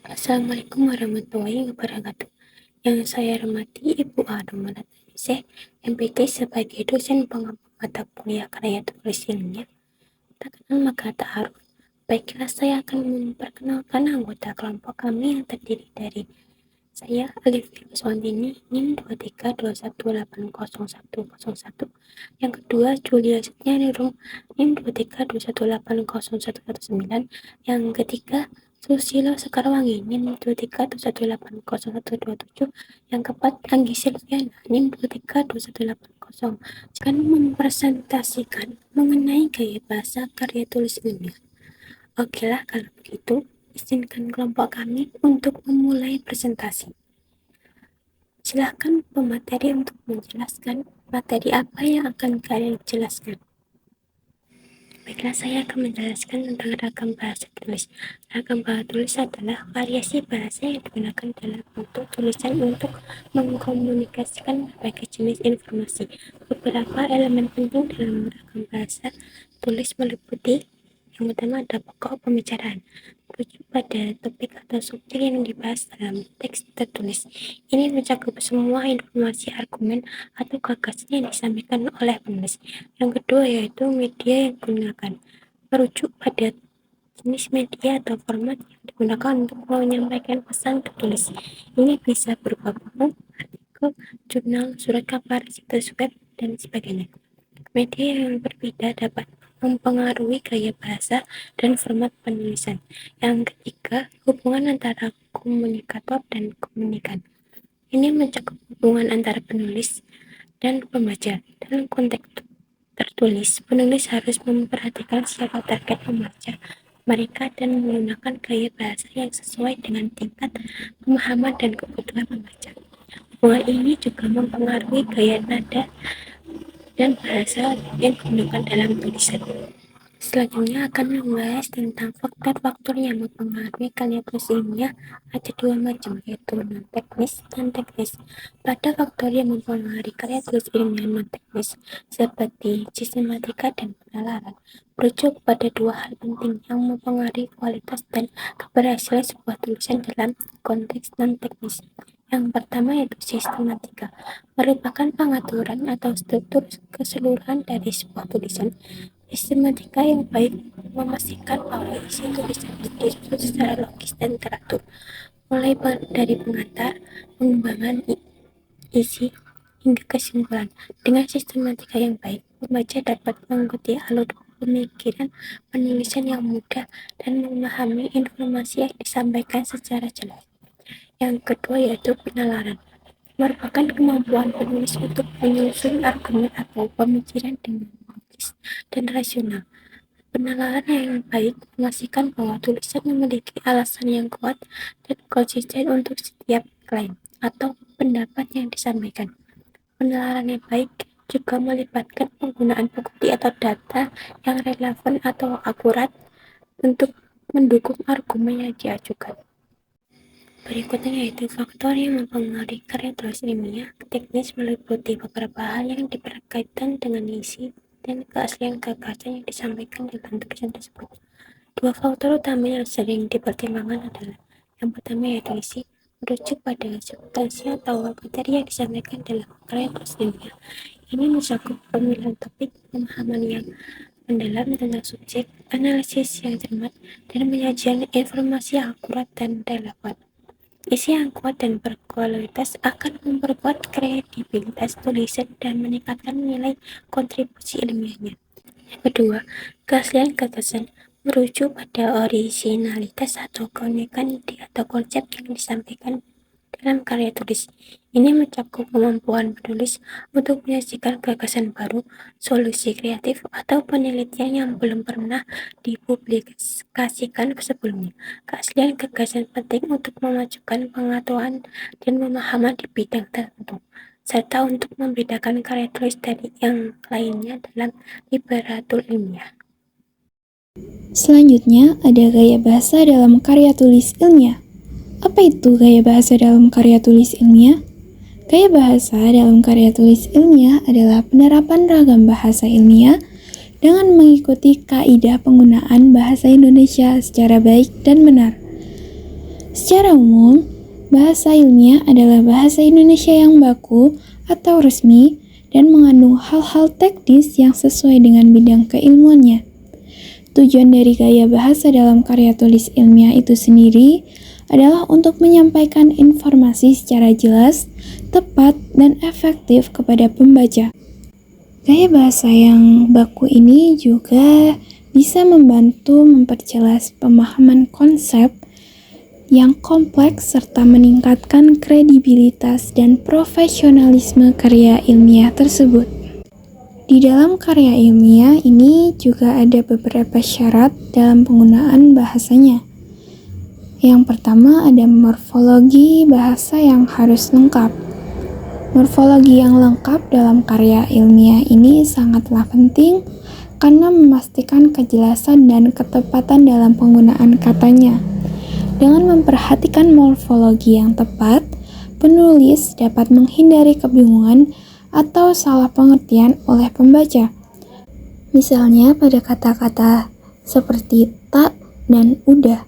Assalamualaikum warahmatullahi wabarakatuh. Yang saya hormati Ibu Aromanat Anise, MPT sebagai dosen pengampu mata kuliah karya tulis ilmiah. Tak kenal maka tak aruf. Baiklah, saya akan memperkenalkan anggota kelompok kami yang terdiri dari saya, Alif Kuswantini, NIM 2321800101. Yang kedua, Julia Setyanirung, NIM 2321801119. Yang ketiga, Susilo Sekarwangi, NIM 2321801127. Yang keempat, Anggi Silviana, NIM 232180. Akan mempresentasikan mengenai gaya bahasa karya tulis ilmiah. Oke lah, kalau begitu, izinkan kelompok kami untuk memulai presentasi. Silakan pemateri untuk menjelaskan materi apa yang akan kalian jelaskan. Baiklah, saya akan menjelaskan tentang ragam bahasa tulis. Ragam bahasa tulis adalah variasi bahasa yang digunakan dalam bentuk tulisan untuk mengkomunikasikan berbagai jenis informasi. Beberapa elemen penting dalam ragam bahasa tulis meliputi: yang pertama ada pokok pembicaraan, merujuk pada topik atau subjek yang dibahas dalam teks tertulis. Ini mencakup semua informasi, argumen, atau gagasan yang disampaikan oleh penulis. Yang kedua yaitu media yang digunakan, merujuk pada jenis media atau format yang digunakan untuk menyampaikan pesan tertulis. Ini bisa berupa buku, artikel, jurnal, surat kabar, situs web, dan sebagainya. Media yang berbeda dapat mempengaruhi gaya bahasa dan format penulisan. Yang ketiga, hubungan antara komunikator dan komunikan. Ini mencakup hubungan antara penulis dan pembaca. Dalam konteks tertulis, penulis harus memperhatikan siapa target pembaca mereka dan menggunakan gaya bahasa yang sesuai dengan tingkat pemahaman dan kebutuhan pembaca. Hubungan ini juga mempengaruhi gaya nada dan bahasa yang digunakan dalam tulisan. Selanjutnya akan membahas tentang faktor-faktor yang mempengaruhi karya tulis ilmiah. Ada dua macam, yaitu non-teknis dan teknis. Pada faktor yang mempengaruhi karya tulis ilmiah non-teknis, seperti sistematika dan penalaran, merujuk pada dua hal penting yang mempengaruhi kualitas dan keberhasilan sebuah tulisan dalam konteks non-teknis. Yang pertama yaitu sistematika, merupakan pengaturan atau struktur keseluruhan dari sebuah tulisan. Sistematika yang baik memastikan bahwa isi tulisan disusun secara logis dan teratur, mulai dari pengantar, pengembangan isi, hingga kesimpulan. Dengan sistematika yang baik, pembaca dapat mengikuti alur pemikiran penulisan yang mudah dan memahami informasi yang disampaikan secara jelas. Yang kedua yaitu penalaran, merupakan kemampuan penulis untuk menyusun argumen atau pemikiran dengan logis dan rasional. Penalaran yang baik memastikan bahwa tulisan memiliki alasan yang kuat dan konsisten untuk setiap klaim atau pendapat yang disampaikan. Penalaran yang baik juga melibatkan penggunaan bukti atau data yang relevan atau akurat untuk mendukung argumen yang diajukan. Berikutnya yaitu faktor yang mempengaruhi karya tulis ilmiah. Teknis meliputi beberapa hal yang berkaitan dengan isi dan keaslian gagasan yang disampaikan dalam tulisan tersebut. Dua faktor utama yang sering dipertimbangkan adalah: yang pertama yaitu isi, merujuk pada substansi atau materi yang disampaikan dalam karya tulis ilmiah. Ini mencakup pemilihan topik, pemahaman yang mendalam tentang subjek, analisis yang cermat, dan penyajian informasi yang akurat dan relevan. Isi yang kuat dan berkualitas akan memperkuat kredibilitas tulisan dan meningkatkan nilai kontribusi ilmiahnya. Yang kedua, keaslian gagasan, merujuk pada orisinalitas atau keunikan ide atau konsep yang disampaikan dalam karya tulis. Ini mencakup kemampuan penulis untuk menyajikan gagasan baru, solusi kreatif, atau penelitian yang belum pernah dipublikasikan sebelumnya. Keaslian gagasan penting untuk memajukan pengetahuan dan pemahaman di bidang tertentu, serta untuk membedakan karya tulis dari yang lainnya dalam literatur ilmiah. Selanjutnya, ada gaya bahasa dalam karya tulis ilmiah. Apa itu gaya bahasa dalam karya tulis ilmiah? Gaya bahasa dalam karya tulis ilmiah adalah penerapan ragam bahasa ilmiah dengan mengikuti kaidah penggunaan bahasa Indonesia secara baik dan benar. Secara umum, bahasa ilmiah adalah bahasa Indonesia yang baku atau resmi dan mengandung hal-hal teknis yang sesuai dengan bidang keilmuannya. Tujuan dari gaya bahasa dalam karya tulis ilmiah itu sendiri adalah untuk menyampaikan informasi secara jelas, tepat, dan efektif kepada pembaca. Gaya bahasa yang baku ini juga bisa membantu memperjelas pemahaman konsep yang kompleks serta meningkatkan kredibilitas dan profesionalisme karya ilmiah tersebut. Di dalam karya ilmiah ini juga ada beberapa syarat dalam penggunaan bahasanya. Yang pertama ada morfologi bahasa yang harus lengkap. Morfologi yang lengkap dalam karya ilmiah ini sangatlah penting karena memastikan kejelasan dan ketepatan dalam penggunaan katanya. Dengan memperhatikan morfologi yang tepat, penulis dapat menghindari kebingungan atau salah pengertian oleh pembaca. Misalnya pada kata-kata seperti tak dan udah,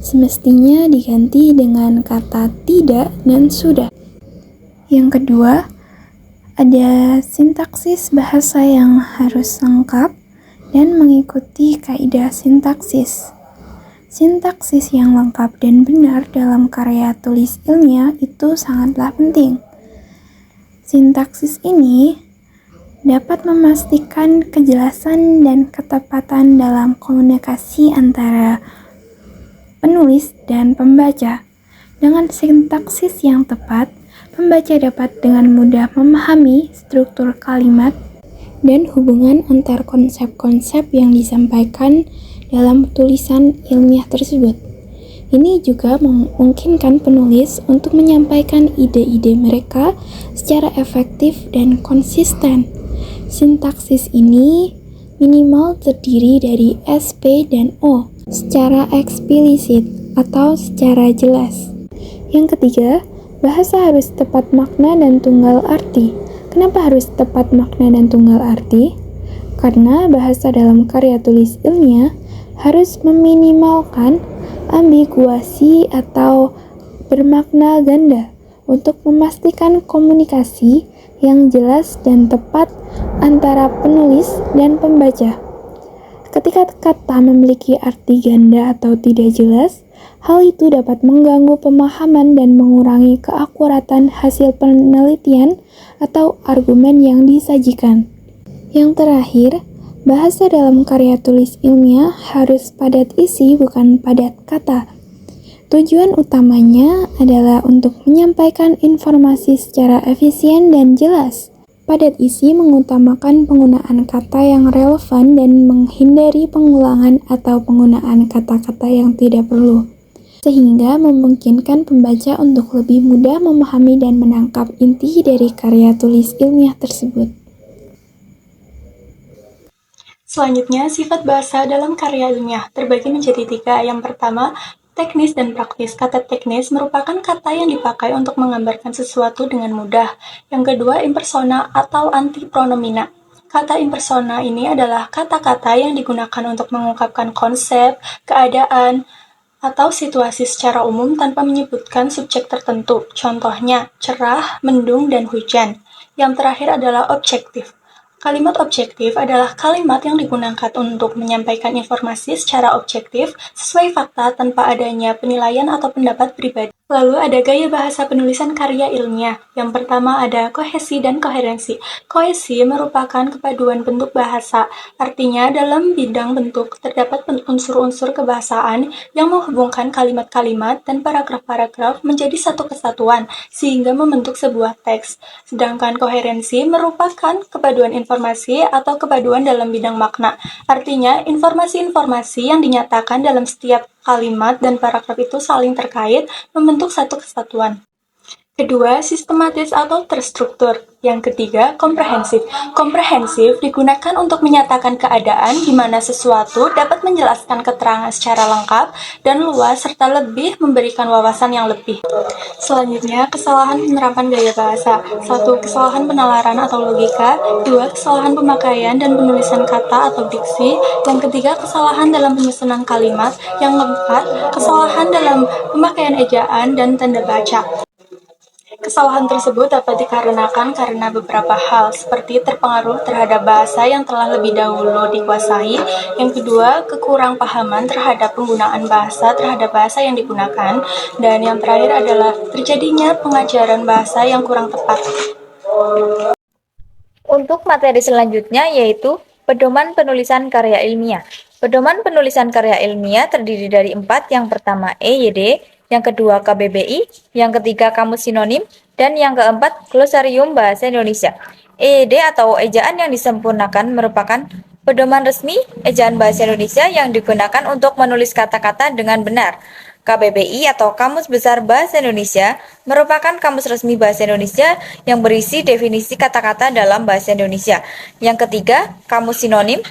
semestinya diganti dengan kata tidak dan sudah. Yang kedua, ada sintaksis bahasa yang harus lengkap dan mengikuti kaidah sintaksis. Sintaksis yang lengkap dan benar dalam karya tulis ilmiah itu sangatlah penting. Sintaksis ini dapat memastikan kejelasan dan ketepatan dalam komunikasi antara penulis dan pembaca. Dengan sintaksis yang tepat, pembaca dapat dengan mudah memahami struktur kalimat dan hubungan antar konsep-konsep yang disampaikan dalam tulisan ilmiah tersebut. Ini juga memungkinkan penulis untuk menyampaikan ide-ide mereka secara efektif dan konsisten. Sintaksis ini minimal terdiri dari S, P, dan O secara eksplisit atau secara jelas. Yang ketiga, bahasa harus tepat makna dan tunggal arti. Kenapa harus tepat makna dan tunggal arti? Karena bahasa dalam karya tulis ilmiah harus meminimalkan ambiguasi atau bermakna ganda untuk memastikan komunikasi yang jelas dan tepat antara penulis dan pembaca. Ketika kata memiliki arti ganda atau tidak jelas, hal itu dapat mengganggu pemahaman dan mengurangi keakuratan hasil penelitian atau argumen yang disajikan. Yang terakhir, bahasa dalam karya tulis ilmiah harus padat isi bukan padat kata. Tujuan utamanya adalah untuk menyampaikan informasi secara efisien dan jelas. Padat isi mengutamakan penggunaan kata yang relevan dan menghindari pengulangan atau penggunaan kata-kata yang tidak perlu, sehingga memungkinkan pembaca untuk lebih mudah memahami dan menangkap inti dari karya tulis ilmiah tersebut. Selanjutnya, sifat bahasa dalam karya ilmiah terbagi menjadi 3. Yang pertama, teknis dan praktis. Kata teknis merupakan kata yang dipakai untuk menggambarkan sesuatu dengan mudah. Yang kedua, impersona atau antipronomina. Kata impersona ini adalah kata-kata yang digunakan untuk mengungkapkan konsep, keadaan, atau situasi secara umum tanpa menyebutkan subjek tertentu. Contohnya, cerah, mendung, dan hujan. Yang terakhir adalah objektif. Kalimat objektif adalah kalimat yang digunakan untuk menyampaikan informasi secara objektif sesuai fakta tanpa adanya penilaian atau pendapat pribadi. Lalu ada gaya bahasa penulisan karya ilmiah. Yang pertama ada kohesi dan koherensi. Kohesi merupakan kepaduan bentuk bahasa. Artinya dalam bidang bentuk terdapat unsur-unsur kebahasaan yang menghubungkan kalimat-kalimat dan paragraf-paragraf menjadi satu kesatuan sehingga membentuk sebuah teks. Sedangkan koherensi merupakan kepaduan informasi atau kepaduan dalam bidang makna. Artinya informasi-informasi yang dinyatakan dalam setiap kalimat dan paragraf itu saling terkait membentuk satu kesatuan. Kedua, sistematis atau terstruktur. Yang ketiga, komprehensif. Komprehensif digunakan untuk menyatakan keadaan di mana sesuatu dapat menjelaskan keterangan secara lengkap dan luas serta lebih memberikan wawasan yang lebih. Selanjutnya, kesalahan penerapan gaya bahasa. 1. Kesalahan penalaran atau logika. 2. Kesalahan pemakaian dan penulisan kata atau diksi. Yang ketiga, kesalahan dalam penyusunan kalimat. Yang keempat, kesalahan dalam pemakaian ejaan dan tanda baca. Kesalahan tersebut dapat dikarenakan karena beberapa hal, seperti terpengaruh terhadap bahasa yang telah lebih dahulu dikuasai. Yang kedua, kekurang pahaman terhadap penggunaan bahasa terhadap bahasa yang digunakan. Dan yang terakhir adalah terjadinya pengajaran bahasa yang kurang tepat. Untuk materi selanjutnya yaitu pedoman penulisan karya ilmiah. Pedoman penulisan karya ilmiah terdiri dari 4, yang pertama EYD, yang kedua KBBI, yang ketiga kamus sinonim, dan yang keempat glosarium bahasa Indonesia. EYD atau ejaan yang disempurnakan merupakan pedoman resmi ejaan bahasa Indonesia yang digunakan untuk menulis kata-kata dengan benar. KBBI atau Kamus Besar Bahasa Indonesia merupakan kamus resmi bahasa Indonesia yang berisi definisi kata-kata dalam bahasa Indonesia. Yang ketiga, kamus sinonim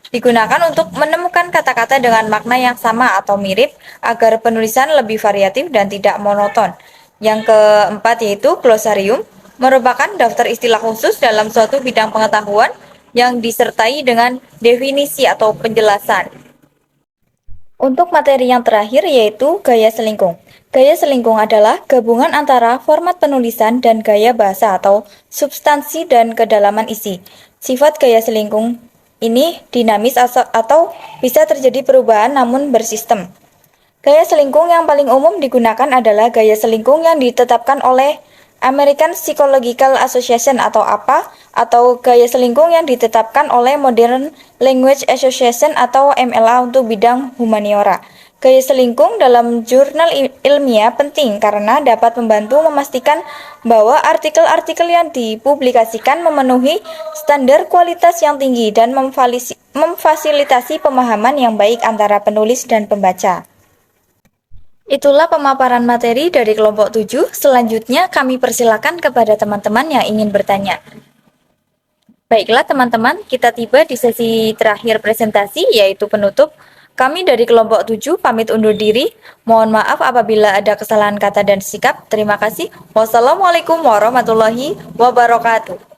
digunakan untuk menemukan kata-kata dengan makna yang sama atau mirip agar penulisan lebih variatif dan tidak monoton. Yang keempat yaitu glosarium, merupakan daftar istilah khusus dalam suatu bidang pengetahuan yang disertai dengan definisi atau penjelasan. Untuk materi yang terakhir yaitu gaya selingkung. Gaya selingkung adalah gabungan antara format penulisan dan gaya bahasa atau substansi dan kedalaman isi. Sifat gaya selingkung ini dinamis atau bisa terjadi perubahan namun bersistem. Gaya selingkung yang paling umum digunakan adalah gaya selingkung yang ditetapkan oleh American Psychological Association atau APA, atau gaya selingkung yang ditetapkan oleh Modern Language Association atau MLA untuk bidang humaniora. Gaya selingkung dalam jurnal ilmiah penting karena dapat membantu memastikan bahwa artikel-artikel yang dipublikasikan memenuhi standar kualitas yang tinggi dan memfasilitasi pemahaman yang baik antara penulis dan pembaca. Itulah pemaparan materi dari kelompok 7. Selanjutnya kami persilakan kepada teman-teman yang ingin bertanya. Baiklah teman-teman, kita tiba di sesi terakhir presentasi yaitu penutup. Kami dari kelompok 7 pamit undur diri. Mohon maaf apabila ada kesalahan kata dan sikap. Terima kasih. Wassalamualaikum warahmatullahi wabarakatuh.